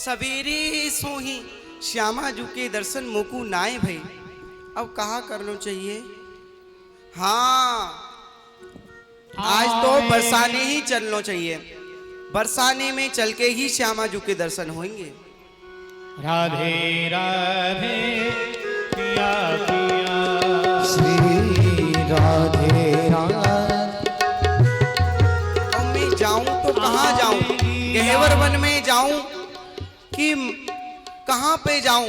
सवेरे सो ही श्यामा जू के दर्शन मोकू नाए भई। अब कहा करना चाहिए? हाँ, आज तो बरसाने ही चलना चाहिए। बरसाने में चल के ही श्यामा जू के दर्शन होंगे। राधे राधे पिया पिया श्री राधे राधे। अब मैं जाऊं तो कहाँ जाऊं? गहवर वन में जाऊं कि कहाँ पे जाऊं?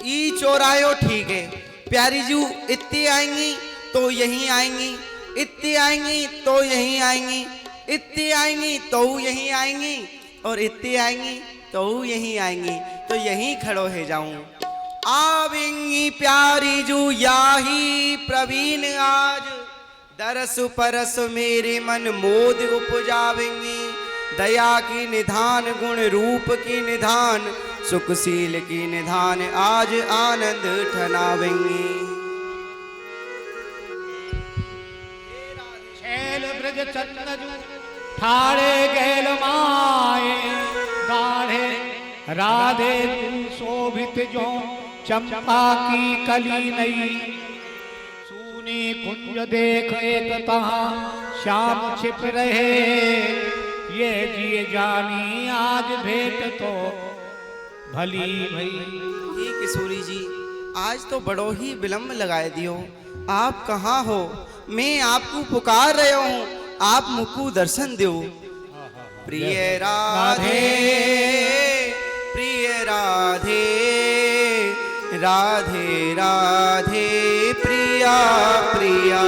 ई चौरायो ठीक है। प्यारी जू इतनी आएंगी तो यहीं आएंगी, इतनी आएंगी तो यहीं आएंगी, इतनी आएंगी तो यहीं आएंगी, और इतनी आएंगी तो यहीं आएंगी। तो यहीं खड़ो है जाऊं। आवेंगी प्यारी जू याही प्रवीण आज, दरस परस मेरे मन मोद उपजावेंगी। दया की निधान, गुण रूप की निधान, सुखशील की निधान, आज आनंद ठनावेंगी। शैल ब्रज चंदन ठाड़े गैल माए, गाढ़े राधे तू शोभित जो चंपा की कली नई। सूनी कुंज देख एक तहाँ श्याम छिप रहे, ये जिए जानी आज भेंट तो भली भई। हे किशोरी जी, आज तो बड़ो ही विलंब लगाए दियो। आप कहाँ हो? मैं आपको पुकार रहे हूँ, आप मुझको दर्शन दो। प्रिय राधे, प्रिय राधे, राधे राधे प्रिया प्रिया।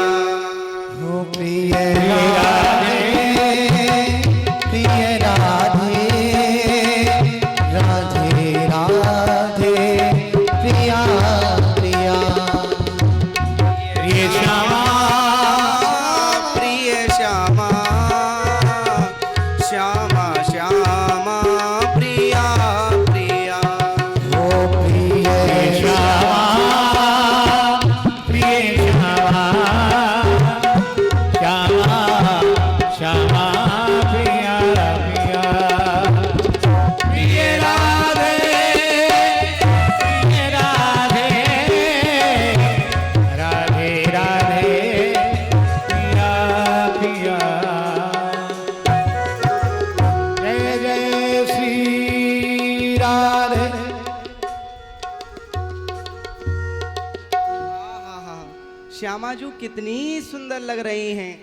हो प्रिय राधे, प्रिय राधे, राधे राधे प्रिया प्रिया। प्रिय श्यामा, प्रिय श्यामा, श्यामा श्यामा प्रिया प्रिया। हो प्रिय श्यामा, प्रिय श्यामा, श्यामा श्यामा प्रिया प्रिया। प्रिय राधे, प्रिय राधे, राधे राधे प्रिया प्रिया। जय जय श्री राधे। आहा, श्यामा जू कितनी सुंदर लग रही हैं।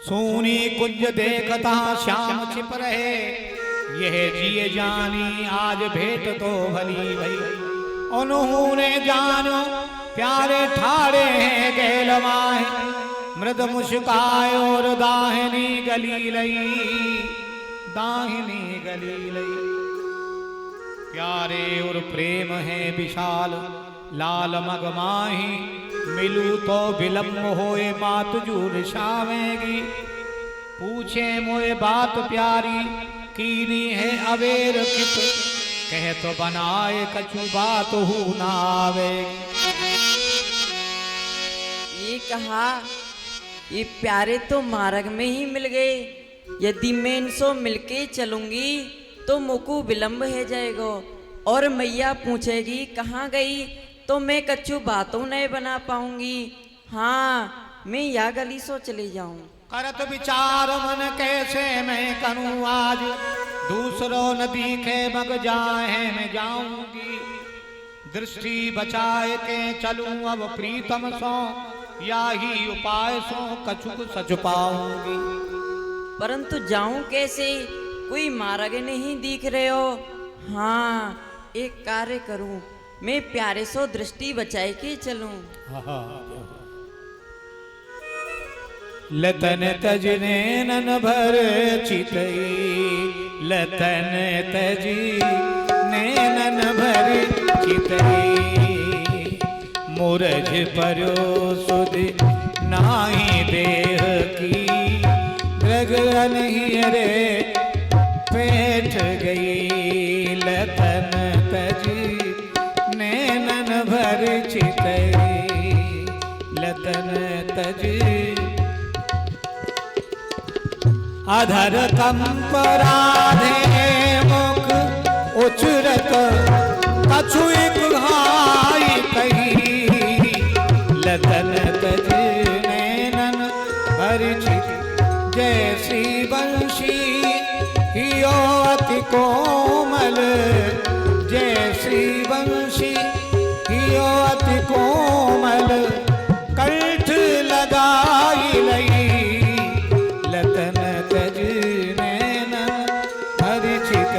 सोनी कुंज देखता श्याम छिप रहे, यह जिए जानी आज भेंट तो भली भई। उन्होंने जानो प्यारे ठाड़े हैं गैलमाए, मृद मुस्काए और दाहिनी गली लई, दाहिनी गली लई। प्यारे और प्रेम है विशाल लाल मगमाही, मिलू तो विलम्ब होए मात जूर शावेगी। पूछे मोए बात प्यारी कीनी है अवेर कित, कह तो बनाए कछु बात हु ना आवे। ये कहा, ये प्यारे तो मार्ग में ही मिल गए। यदि मैं इनसे मिलके चलूंगी तो मुझको विलंब है जाएगा, और मैया पूछेगी कहाँ गई, तो मैं कछु बातों नहीं बना पाऊंगी। हाँ, मैं या गली सो चले जाऊं। करत विचार मन कैसे मैं करूं आज, दूसरों न दिखे मग जाए मैं जाऊंगी। दृष्टि बचाए के चलूं अब प्रीतम सो, या ही उपाय सो कछुक सच पाऊंगी। परंतु जाऊं कैसे? कोई मार्ग नहीं दिख रहे हो। हाँ, एक कार्य करूं, मैं प्यारे सो दृष्टि बचाए के चलूं। लतन तजने नन भर चितई, लतन तजी नैनन भर चितई। मुरझ पर्यो सुध नाही देह की, रग नहीं रे पेट गई। लतन तजी नैनन भर चितई, लतन तजी। अधर कंप राधे उचरत कछु एक घाई कही लतन तज नैनन हरिचित जैसी बंशी हियो अति कोमल जैसी बंशी हियो अति कोमल कंठ लगाई लई लतन तज नैन हरिचित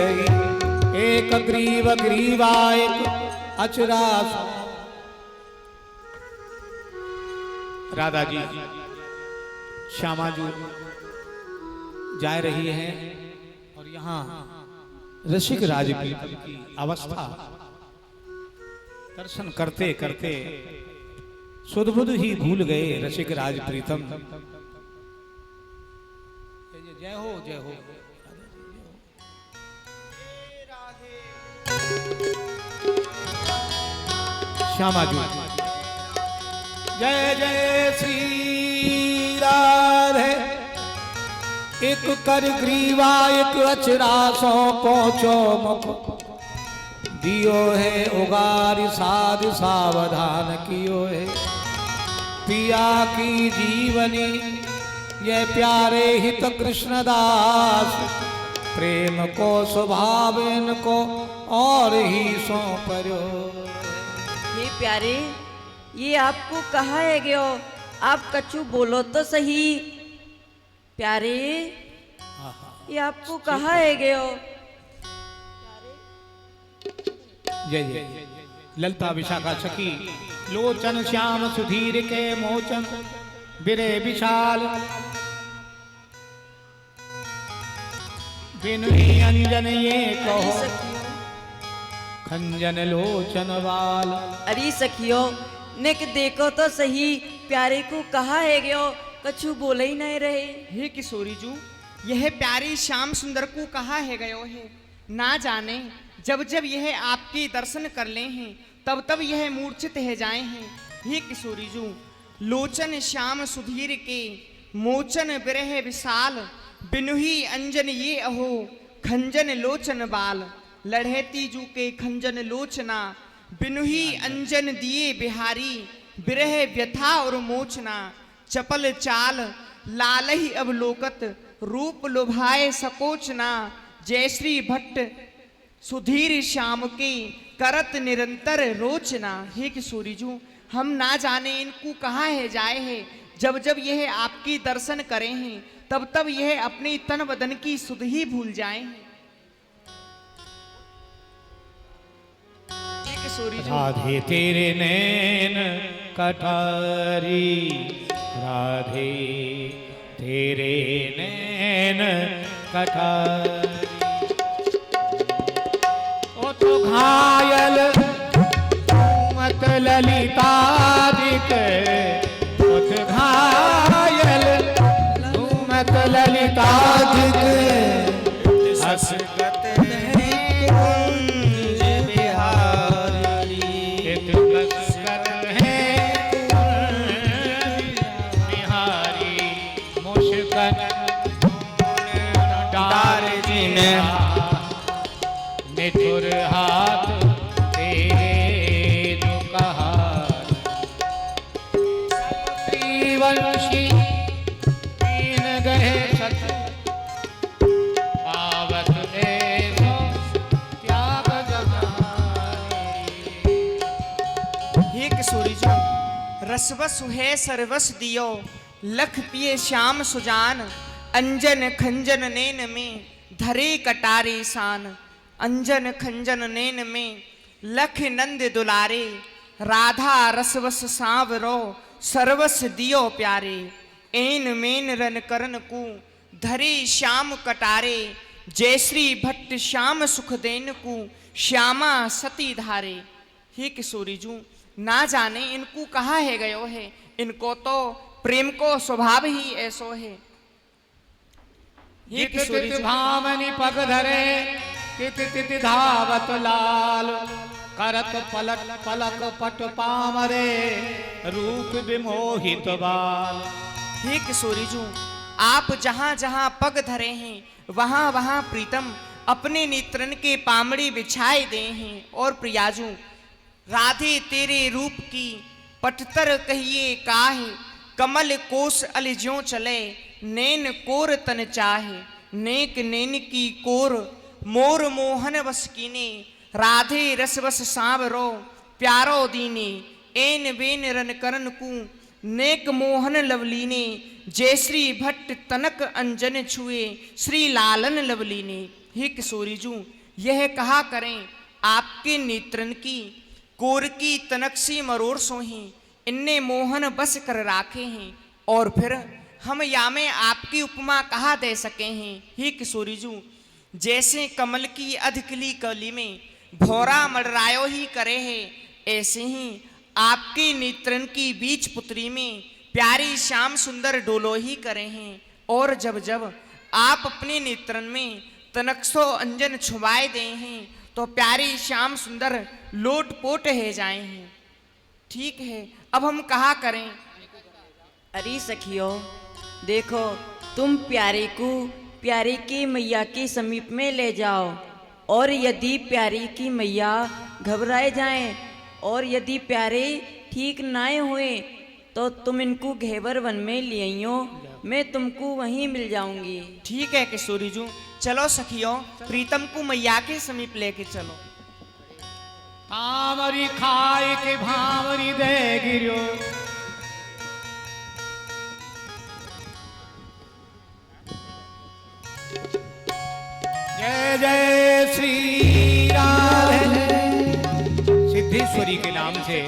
एक ग्रीव ग्रीवा एक अचरा। राधा जी श्यामा जी जा रही है और यहाँ ऋषिक राजपीठ की अवस्था दर्शन करते करते सुध-बुध ही भूल गए रसिक राज प्रीतम। जय हो जय हो। श्यामा जी जय जय श्री राधे। एक कर ग्रीवा एक अचरा सो पहुंचो मुख दियो है उगार साध सावधान कियो है पिया की जीवनी ये प्यारे हित कृष्णदास प्रेम को स्वभाव इनको और ही सौंपरो। हे प्यारे ये आपको कहा है गयो आप कछु बोलो तो सही। प्यारे ये आपको कहा है गयो। जय जय ललता विशाखा सखी लोचन श्याम सुधीर के मोचन बिरे विशाल बिनु ही अंजन ये कहो खंजन लोचन वाल। अरे सखियो निक देखो तो सही प्यारे को कहा है गयो कछु बोले ही नहीं रहे। हे किशोरी जू यह प्यारी श्याम सुंदर को कहा है गयो है ना जाने जब जब यह आपके दर्शन कर ले हैं तब तब यह मूर्छित है जाए हैं। हे किशोरी जू लोचन श्याम सुधीर के मोचन बिरह विशाल बिनुही अंजन ये अहो खंजन लोचन बाल। लड़हेती जू के खंजन लोचना बिनुही अंजन दिए बिहारी बिरह व्यथा और मोचना चपल चाल लालही अवलोकत रूप लुभाए सकोचना। जयश्री भट्ट सुधीर श्याम के करत निरंतर रोचना। हे किशोरी जू हम ना जाने इनको कहाँ है जाए है जब जब यह आपकी दर्शन करें हैं तब तब यह अपनी तन बदन की सुध ही भूल जाए हैं। हे किशोरी जू राधे तेरे नैन कटारी राधे तेरे नैन कटारी ओ तो घायल मत ललितादिक ओ तो घायल मत ललितादिक हसगत निठुर हाथ तेरे जो कहा वंशी तीन गए सत पावत ऐसो त्याग जमाई। हे किशोरी जो रसवस है सरवस दियो लख पिए श्याम सुजान अंजन खंजन नैन में धरे कटारे शान। अंजन खंजन नैन में लख नंद दुलारे राधा रसवस सांवरो सरवस दियो प्यारे। एन मेन रन करन को धरे श्याम कटारे जयश्री भट्ट श्याम सुख देन को श्यामा सती धारे। हे किशोरी जू ना जाने इनको कहा है गयो है इनको तो प्रेम को स्वभाव ही ऐसो है। ये किशोरी भामनी पग धरे तित धावत लाल करत पलट पलक पट पामरे रूप विमोहित बाल। हे किशोरी जू आप जहाँ जहाँ पग धरे हैं वहाँ वहाँ प्रीतम अपने नेत्रन के पामड़ी बिछाए दे हैं। और प्रियाजू राधे तेरे रूप की पटतर कहिए काहे, कमल कोस अलज्यों चले नैन कोर तन चाहे, नेक नैन की कोर मोर मोहन बस कीने, राधे रस बस सांवरो प्यारो दीने, एन बेन रन करन कू नेक मोहन लवलीने, जयश्री भट्ट तनक अंजन छुए श्री लालन लवलीने। हे किशोरी जू यह कहा करें आपके नेत्रन की कोर की तनक सी मरोड़ सोही, इनने मोहन बस कर राखे हैं। और फिर हम या में आपकी उपमा कहा दे सके हैं। हे किशोरी जू जैसे कमल की अधकली कली में भौरा मडरायो ही करे है, ऐसे ही आपके नेत्रन की बीच पुत्री में प्यारी श्याम सुंदर डोलो ही करे हैं। और जब जब आप अपने नेत्रन में तनकसो अंजन छुबाए दे हैं तो प्यारी श्याम सुंदर लोट पोट है जाए हैं। ठीक है, अब हम कहा करें। अरे सखियो देखो, तुम प्यारे को प्यारी की मैया के समीप में ले जाओ, और यदि प्यारी की मैया घबराए जाएं और यदि प्यारे ठीक ना हुए तो तुम इनको घेवर वन में ले आइयो, मैं तुमको वहीं मिल जाऊंगी। ठीक है किशोरी जू, चलो सखियों प्रीतम को मैया के समीप लेके चलो। तामरी खाए के भावरी दे गिरो, जय जय श्री राधे। सिद्धेश्वरी के नाम से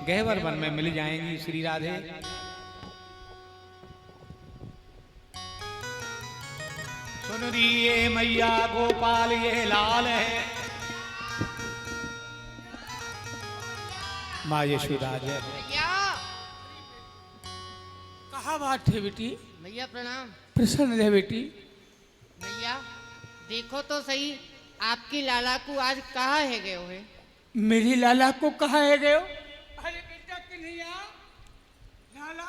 गहवर वन में मिल जाएंगी श्री राधे। सुन रही ये मैया गोपाल ये लाल है, माँ यशोदा जय। भैया कहा बात है बेटी? भैया प्रणाम। प्रसन्न है बेटी। भैया देखो तो सही, आपकी लाला को आज कहाँ है गए हुए? मेरी लाला को कहा है गयो? अरे बेटा कन्हैया, लाला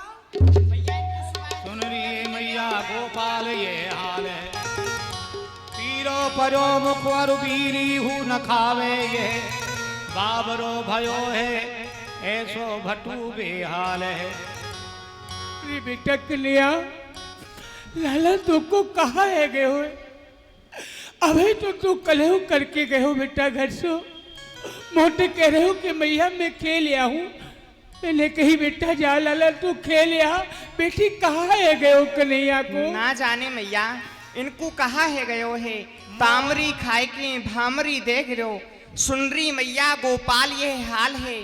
सुन रही मैया गोपाल ये हाल है, पीरो परो मुख और बीरी हूँ न खावे ये, बाबरो भयो है ऐसो भटू बेहाल है। अरे बेटा कन्हैया, लाला तुमको कहा है गए हुए? अभी तो तू कलह करके गए हो बेटा घर से, मोटे कह रहे हो कि मैया मैं खेल लिया हूँ। मैंने कही बेटा जा लाला तू खेल लिया, बेटी कहाँ है गए हो कन्हैया को? ना जाने मैया इनको कहा है गयो है, तामरी खाए के भामरी देख रो, सुनरी मैया गोपाल यह हाल है,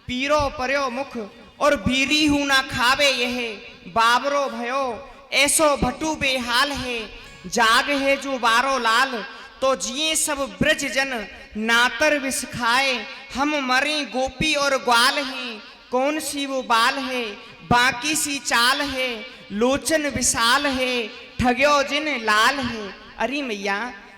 पीरो पर्यो मुख और बीरी हूँ ना खावे यह, बाबरो भयो ऐसो भटू बेहाल है, जाग है जो बारो लाल तो जिए सब ब्रज जन, नातर विष खाए हम मरे गोपी और ग्वाल हैं, कौन सी वो बाल है बाकी सी चाल है, लोचन विशाल है ठग्यो जिन लाल है। अरे मैया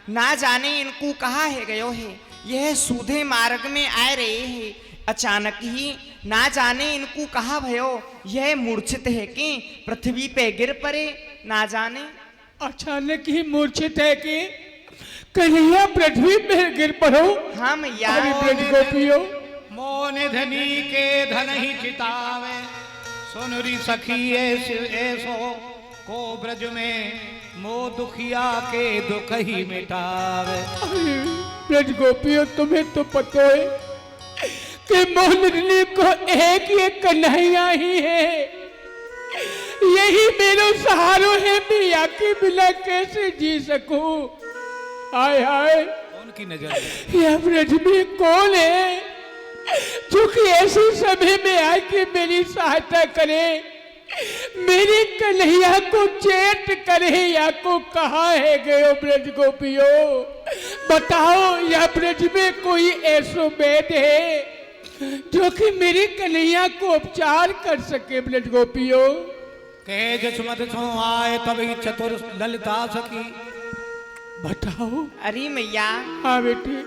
ना जाने इनको कहा है गयो है, यह सूधे मार्ग में आ रहे हैं, अचानक ही ना जाने इनको कहा भयो, यह मूर्छित है कि पृथ्वी पे गिर पड़े ना जाने। अचानक ही मूर्छित है कि कन्हैया पृथ्वी में गिर पड़ो? हाँ मैया। अरे ब्रज गोपियों, मोन धनी के धन ही चितावे, सुनरी सखी ऐसो को ब्रज में, मो दुखिया के दुख ही मिटावे। अरे ब्रज गोपियों तुम्हें तो पता है कि मोहननी को एक ये कन्हैया ही है, यही मेरा सहारा है, मैं याके बिना कैसे जी सकूं? हाय हाय, कौन की नजर? यह ब्रज में कौन है जो कि ऐसे समय में आके मेरी सहायता करे, मेरी कन्हैया को चेत करे? या को कहाँ है गयो ब्रज गोपियों? बताओ यह ब्रज में कोई ऐसो वैद है जो कि मेरी कन्हैया को उपचार कर सके? ब्रज गोपियों कहे जसमत सो आए तभी चतुर ललिता सखी, बताओ। अरे मैया हाँ बेटी,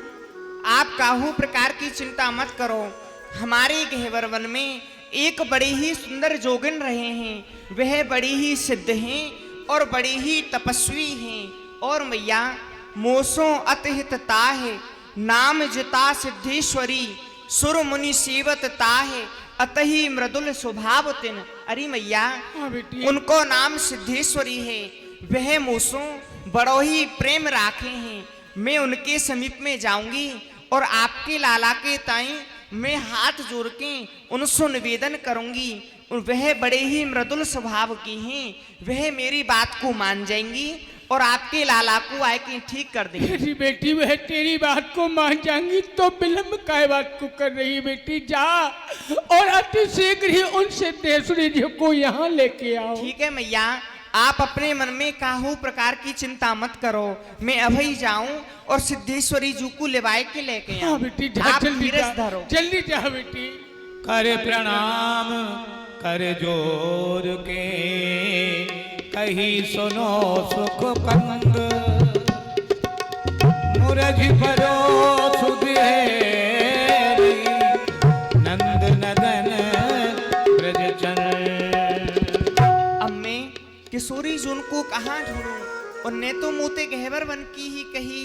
आप काहू प्रकार की चिंता मत करो, हमारे गहवर वन में एक बड़ी ही सुंदर जोगिन रहे हैं, वह बड़ी ही सिद्ध हैं और बड़ी ही तपस्वी हैं। और मैया मोसों अतहित ताहे, नाम जिता सिद्धेश्वरी, सुर मुनि सेवत ताहे, अतहि मृदुल स्वभाव तिन। अरे मैया, हाँ बेटी। उनको नाम सिद्धेश्वरी है, वह मोसों बड़ो ही प्रेम राखे हैं। मैं उनके समीप में जाऊंगी और आपके लाला के ताई मैं हाथ जोड़ के उनसे निवेदन करूंगी। वह बड़े ही मृदुल स्वभाव की हैं, वह मेरी बात को मान जाएंगी और आपके लाला को आए के ठीक कर देंगे। अरे बेटी, वह तेरी बात को मान जाएंगी तो विलंब काय बात को कर रही है बेटी? जा और अति शीघ्र ही उन सिद्धेश्वरी जी को यहाँ लेके आओ। ठीक है मैया, आप अपने मन में काहू प्रकार की चिंता मत करो, मैं अभी जाऊं और सिद्धेश्वरी जी को लेवाए के लेके हाँ आऊं। बेटी, जा आप जल्दी धीरज जा, धरो। जल्दी जा बेटी। कर प्रणाम कर जोर के, कही सुनो सुख कंद, मुरझ परो सुधेरी, नंद नदन ब्रज चंद। अब मैं किशोरी जून को कहाँ ढूंढूं? उनने तो मोते गहवर बन की ही कही,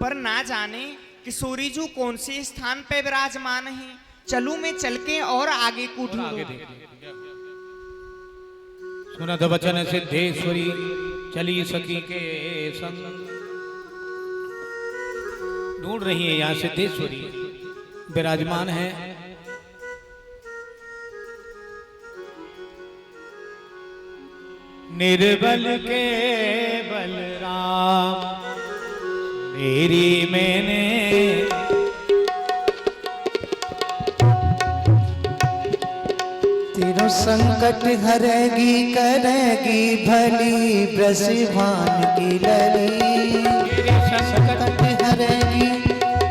पर ना जाने किशोरी जू कौन से स्थान पे विराजमान है। चलूं मैं चल के और आगे को ढूंढूं। सुनत बचन सिद्धेश्वरी चली सखी के संग। ढूंढ रही है यहाँ सिद्धेश्वरी, विराजमान है। निर्बल के बलराम मेरी मैंने, तेरो संकट हरेगी करेगी भली, ब्रजभान की लली। संकट हरेगी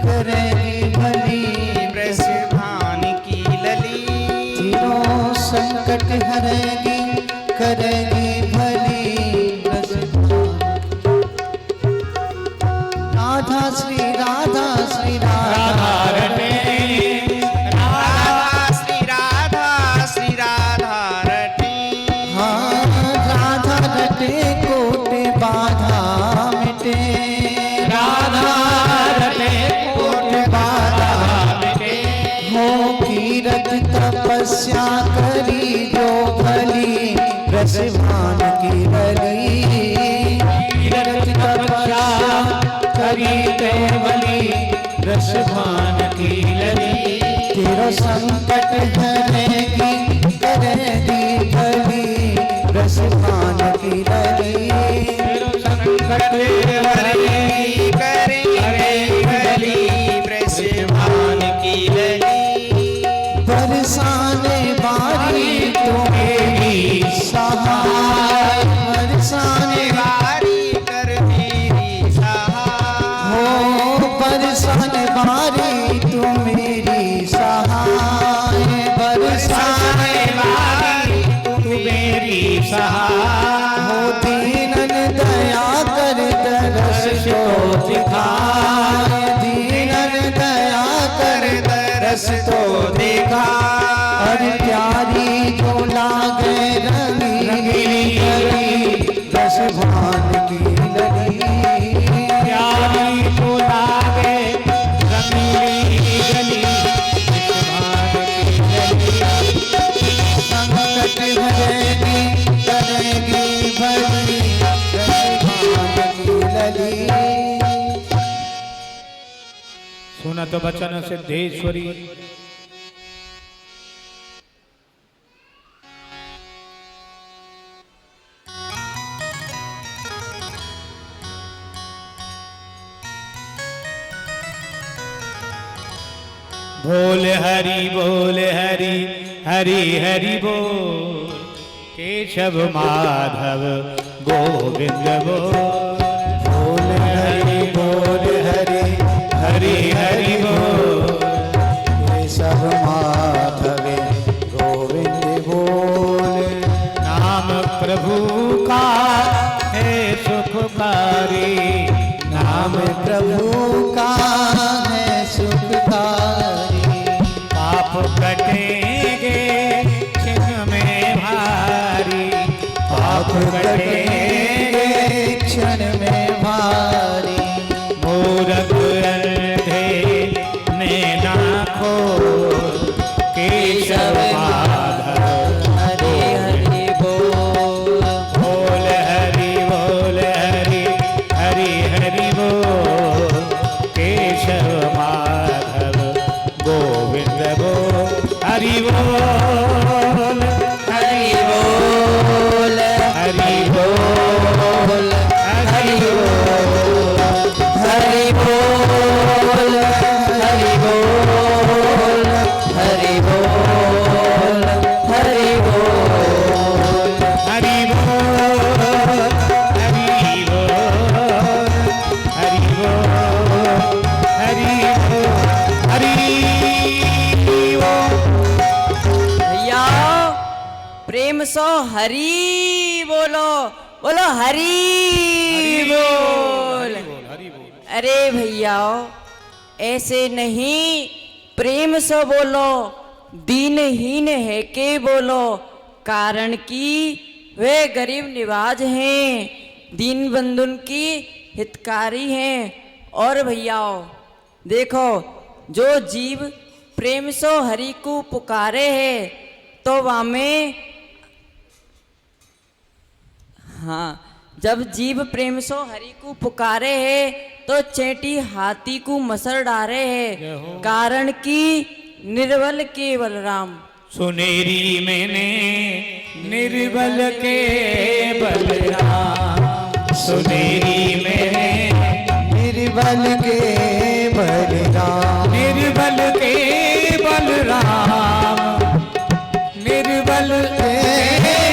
करेगी भली, ब्रजभान की लली। तेरो संकट हरेगी करेगी भली, ब्रजभान। राधा श्री राधा श्री राधा रटे राधा श्री राधा श्री राधा रटे। हाँ, राधा रटे कोटि बाधा मिटे, राधा रटे कोटि बाधा मिटे। हो कीरत तपस्या करी जो भली, ब्रजभान की लली। कीरत तपस्या करी जो भली, ब्रजभान की लली। तेरो संकट हरेगी करेगी भली, ब्रजभान की लली। संकट हरेगी करेगी भली, ब्रजभान की लली। बरसाने बारी तो मेरी सहाय, बरसाने बारी कर मेरी सहाय। हो बरसाने बारी तो मेरी सहाय, बरसाने बारी तू मेरी सहाय। हो दीनन दया कर दरस तो दिखाए, दीनन दया कर दरस तो दिखा। और प्यारी जो लागे रंगीली गली, ब्रजभान की लली। प्यारी तो लागे रंगीली गली, ब्रजभान की लली। संकट हरेगी करेगी भली, ब्रजभान की लली। सुनत बचन सिद्धेश्वरी बोले हरि हरि हरि बोल, केशव माधव गोविंद बोल। बोल हरि हरि हरि बोल, केशव माधव गोविंद बोल। नाम प्रभु का है सुखकारी, नाम प्रभु का है सुखकारी। पाप कटेंगे क्षण में भारी, पाप कटेंगे क्षण में भारी। हरी बोलो, बोलो हरी बोल। हरि बोल। अरे भैया ऐसे नहीं, प्रेम से बोलो, दीनहीन है के बोलो, कारण कि वे गरीब निवाज हैं, दीन बंधुन की हितकारी हैं। और भैया देखो, जो जीव प्रेम से हरि को पुकारे है तो वामें, हाँ, जब जीव प्रेम सो हरि को पुकारे है तो चेटी हाथी को मसर डारे है, कारण कि निर्बल के बलराम। सुनेरी मैंने निर्बल के बलराम, सुनेरी मैंने निर्बल के बलराम, निर्बल के बलराम, निर्बल के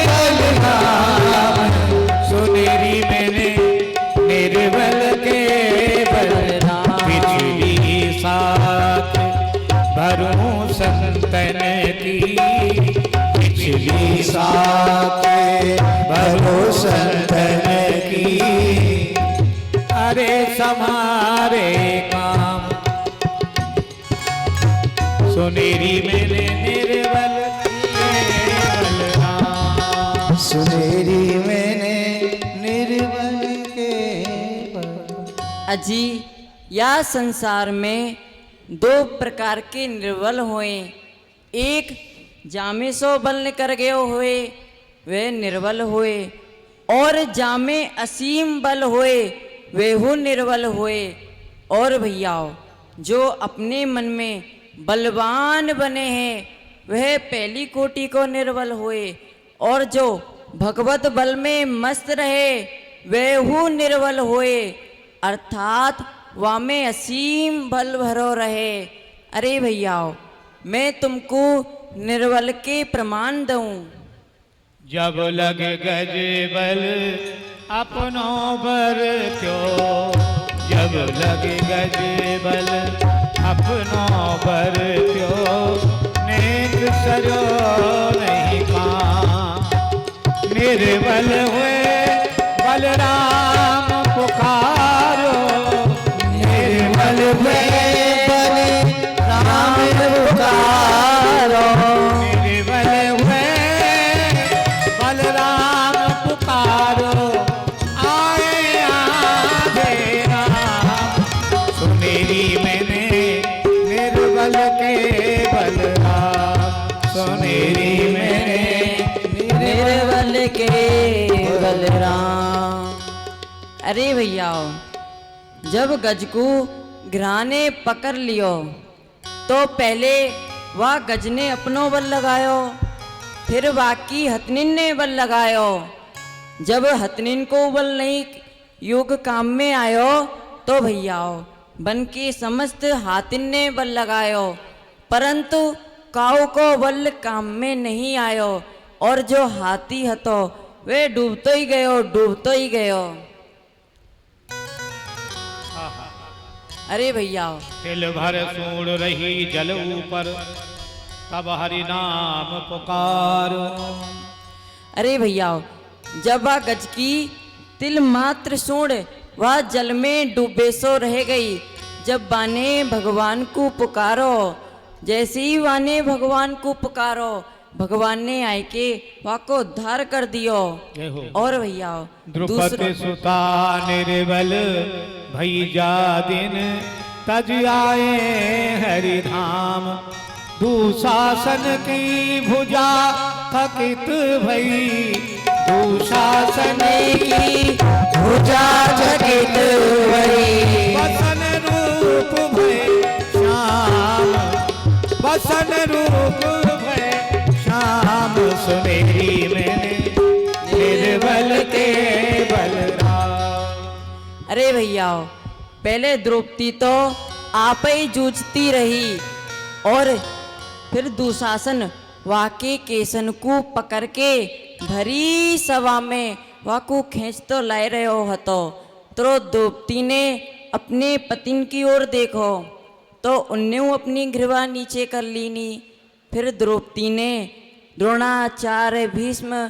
बलराम, सुनेरी मैंने निर्बल के बलराम। पिछली साथ भरूं संतन की, पिछली साथ भरूं संतन की, अरे समारे काम। सुनेरी मैंने निर्बल के बलराम, सुनेरी मैंने निर्बल के बलराम। अजी या संसार में दो प्रकार के निर्बल हुए, एक जामे सो बल कर गए हुए वे निर्बल हुए, और जामे असीम बल हुए वे हो निर्बल हुए। और भैया जो अपने मन में बलवान बने हैं वह पहली कोटि को निर्बल हुए, और जो भगवत बल में मस्त रहे वे हो निर्बल हुए, अर्थात वामे असीम बल भरो रहे। अरे भैया मैं तुमको निर्बल के प्रमाण दूं। जब लगे गज बल अपनों पर क्यों, जब लगे गज बल अपनों पर क्यों, नेक सरो नहीं काम। निर्बल हुए बलराम पुकारो, निर्बल हुए बलराम पुकारो, निर्बल हुए बलराम पुकारो, आए आधे राम। सुनेरी मैंने निर्बल के बलराम, सुनेरी मैंने निर्बल के बलराम। अरे भैया जब गज को घिरा ने पकड़ लियो तो पहले वह गज ने अपनो बल लगायो, फिर बाकी हथनिन ने बल लगायो। जब हथनिन को बल नहीं योग काम में आयो तो भैया बन के समस्त हाथिन ने बल लगायो, परंतु काऊ को बल काम में नहीं आयो, और जो हाथी हतो वे डूबतो ही गयो, डूबतो ही गयो। अरे भैया तिल भर सूढ़ रही जल ऊपर, तब हरि नाम पुकारो। अरे भैया जब वह गज की तिल मात्र सूंड वह जल में डूबे सो रह गई, जब बाने भगवान को पुकारो, जैसे ही वाने भगवान को पुकारो भगवान ने आए के वह को उद्धार कर दियो। और भैया द्रुपद सुता निर्बल भई जा दिन, तज आए हरिधाम। दुशासन की भुजा थकित भई, दुशासन की भुजा जगित भई, बसन रूप भय श्याम, बसन रूप भय श्याम। सुनेरी मैंने निर्बल के बलराम। अरे भैया पहले द्रौपदी तो आप ही जूझती रही, और फिर दुशासन वाके केसन को पकड़ के भरी सभा में वाकू खींच तो लाए रहे हतो। तो द्रौपदी ने अपने पतिन की ओर देखो तो उनने अपनी ग्रीवा नीचे कर ली नी। फिर द्रौपदी ने द्रोणाचार्य भीष्म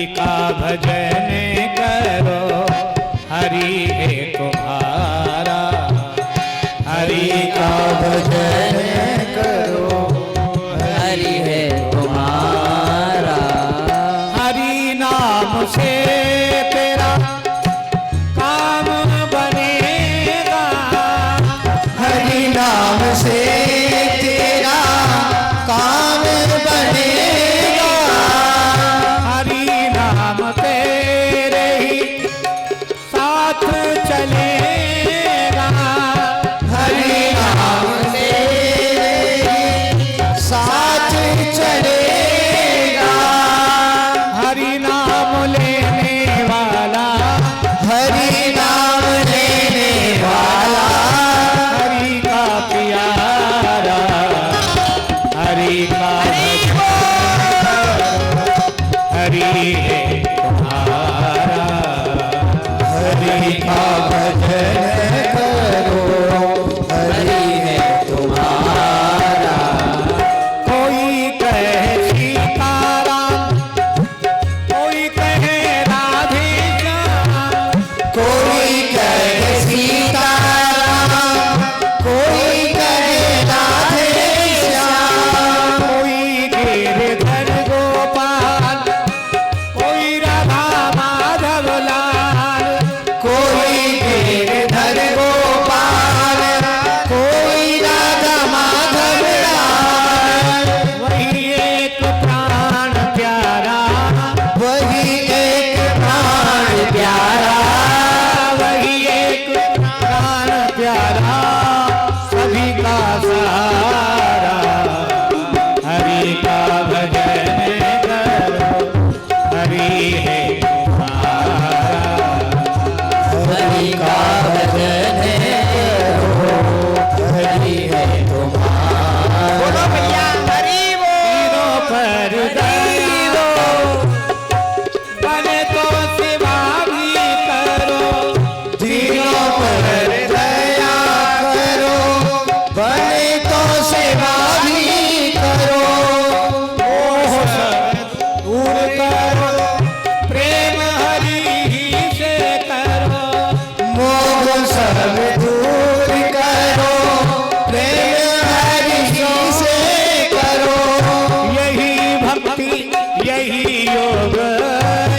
हरि का भजन करो, हरि है तुम्हारा, हरि का भजन करो हरि है तुम्हारा। हरि नाम से तेरा काम बनेगा, हरि नाम से तेरा काम बनेगा। हरि नाम तेरे ही साथ चलेगा, हरि नाम तेरे साथ चलेगा। हरि नाम लेने वाला, हरि नाम लेने वाला हरि का प्यारा, हरि का हरि है तुम्हारा, हरि का भजन करो हरि है तुम्हारा। कोई कहे सीताराम, कोई कहे राधे श्याम, कोई कहे सीताराम, कोई कहे राधे श्याम। कोई गिरधर गोपाल, कोई राधा माधव लाल, कोई गिरधर गोपाल, कोई राधा माधव लाल। वही एक प्राण प्यारा, वही एक प्राण प्यारा, वही एक प्राण प्यारा, सभी का सहारा। हरि का भजन करो, हरि है तुम्हारा, हरि का भजन करो हरि है तुम्हारा। बोलो भैया हरि तीनों पर दया बने तो सेवा भी करो, तीनों पर दया करो, बने तो सेवा भी करो। मोह सब दूर करो, प्रेम हरि ही से करो, मोह सब दूर करो, प्रेम हरि से करो। यही भक्ति यही योग,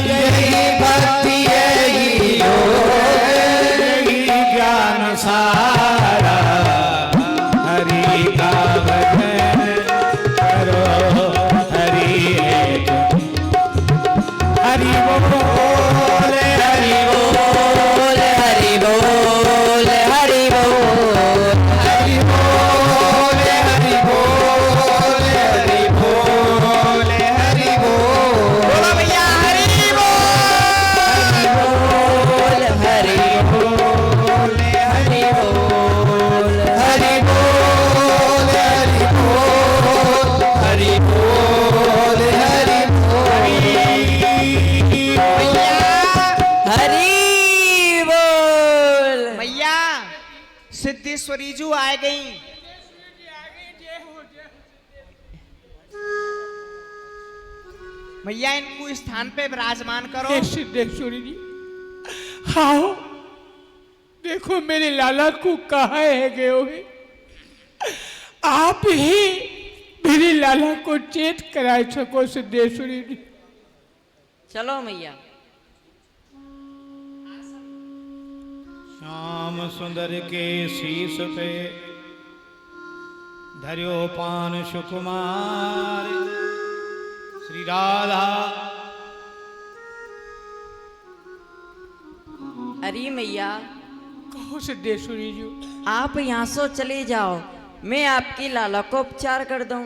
यही भक्ति यही योग, यही ज्ञान सारा। हरि का भजन करो, हरि है हरि बोल, हरि बोल हरि बोल हरि बोल हरि बोल हरि बोल हरि बोल हरि बोल। बोलो भैया हरि बोल हरि बोल हरि बोल हरि बोल हरि बोल हरि बोल हरि हरि बोल। मैया सिद्धेश्वरी जी आ गई। भैया इनको इस स्थान पे विराजमान करो। हे सिद्धेश्वरी जी, आओ देखो मेरे लाला को कहाँ है गए हुए। आप ही मेरे लाला को चेत कराए सको सिद्धेश्वरी जी। चलो मैया। श्याम सुंदर के शीश पे धर्यो पान सुकुमार, श्री राधा। अरे मैया, कहो सिद्धेश्वरी जी। आप यहाँ से चले जाओ, मैं आपकी लाला को उपचार कर दूं।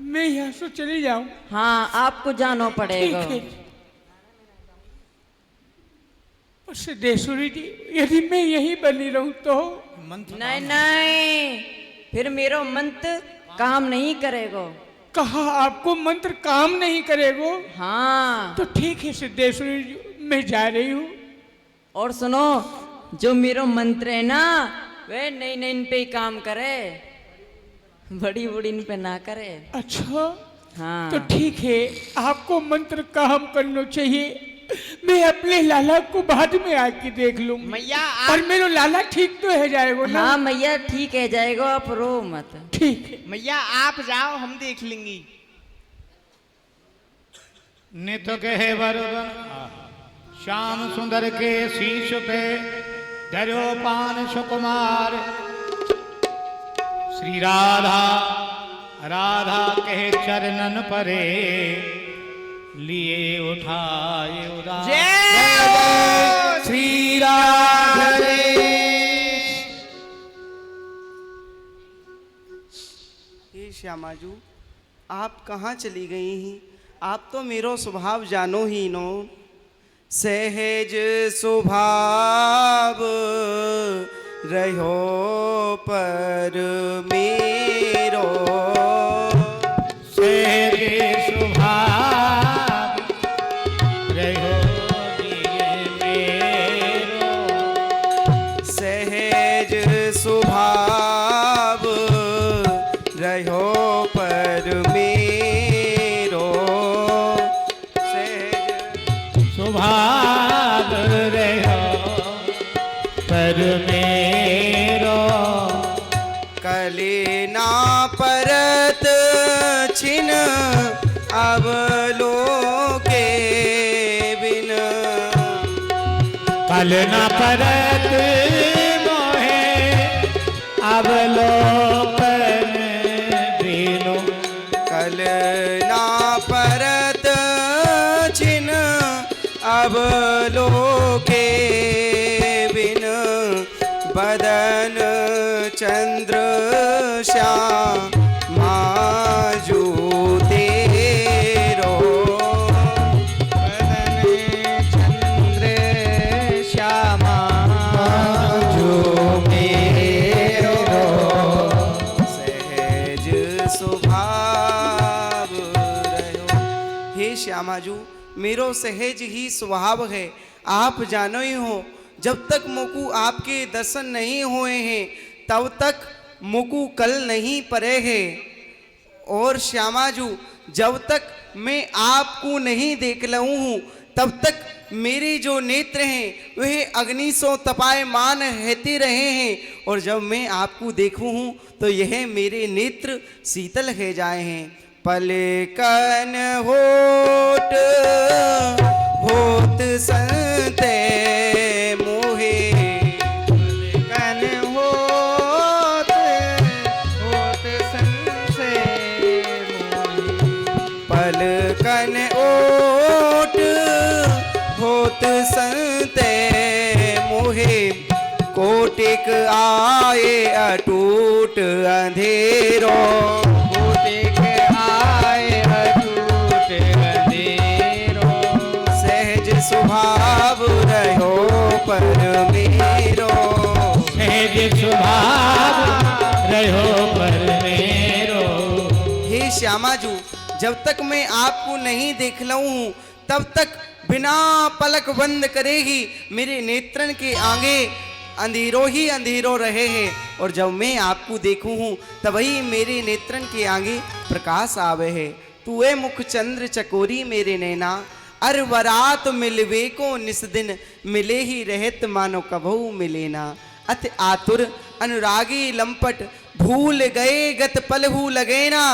मैं यहाँ से चली जाऊं? हाँ, आपको जाना पड़ेगा। ठीक है। और सिद्धेश्वरी जी, यदि मैं यहीं बनी रहूं तो? नहीं नहीं, फिर मेरा मंत्र काम नहीं करेगा। कहा आपको मंत्र काम नहीं करेगा? हाँ। तो ठीक है सिद्धेश्वरी जी, मैं जा रही हूँ। और सुनो, जो मेरा मंत्र है ना, वे नई नई पे ही काम करे, बड़ी बड़ी इन पे ना करे। अच्छा, हाँ तो ठीक है, आपको मंत्र काम करना चाहिए। मैं अपने लाला को बाद में आके देख लूंगी। मैया पर आप मेरा लाला ठीक तो है जाएगा ना? हाँ मैया ठीक है जाएगा, आप रो मत। ठीक है। मैया आप जाओ, हम देख लेंगे। नित कहे वरदन श्याम सुंदर के शीश पे धरो पान सुकुमार। श्री राधा राधा कहे चरणन परे लिए उठाए उदार। जय श्री राधे। हे श्यामाजू, आप कहाँ चली गई हैं? आप तो मेरो स्वभाव जानो ही नो। सहज स्वभाव रहो पर मेरो। सहज स्वभाव रहो दिए मेरो। सहज स्वभाव रहो पर मेरो। सहज स्वभाव रहो पर मेरो। कलिना परत छिन अवलोके बिन। कल न परत मोहे अवलोकन बिनु। कलिना परत छिन अवलोके बिन। बदन चंद्र श्यामा जू तेरो। बदन चंद्र श्यामा जू मेरो। सहज स्वभाव रहो। हे श्यामाजू, मेरो सहज ही स्वभाव है। आप जानो ही हो, जब तक मुकु आपके दर्शन नहीं हुए हैं तब तक मुकु कल नहीं परे है। और श्यामाजू, जब तक मैं आपको नहीं देख लूँ हूँ तब तक मेरे जो नेत्र हैं वह अग्नि सो तपायमान रहते रहे हैं। और जब मैं आपको देखूँ हूँ तो यह मेरे नेत्र शीतल है जाए हैं। पलकन होठ होत संते मोहे। पलकन होत होत संते मोहे। पलकन ओट होत संते मोहे। कोटिक आए अटूट अंधेरो। कोटिक आए अटूट अंधेरो। सहज स्वभाव रहो पर मेरो। सहज स्वभाव रहो पर मेरो। हे श्यामाजू, जब तक मैं आपको नहीं देख लूँ तब तक बिना पलक बंद करेगी मेरे नेत्रन के आगे अंधेरो ही अंधेरो रहे हैं। और जब मैं आपको देखूँ हूँ तभी मेरे नेत्रन के आगे प्रकाश आवे है। तू ए मुख चंद्र चकोरी मेरे नैना। अर वरात मिलवे को निस दिन मिले ही रहत मानो कभू मिले ना। अत आतुर अनुरागी लंपट भूल गए गत पलहू लगे ना।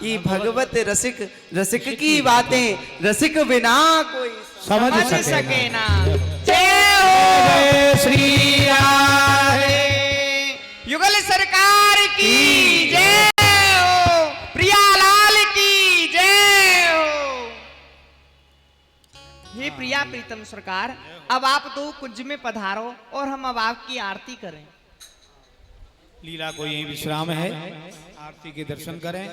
ये भगवत रसिक रसिक की बातें रसिक बिना कोई समझ सके ना। जय श्री राधे। युगल सरकार की जय हो। प्रियालाल की जय हो। हे प्रिया प्रीतम सरकार, अब आप दो कुंज में पधारो और हम अब आपकी आरती करें। लीला को यही विश्राम है। आरती के दर्शन करें।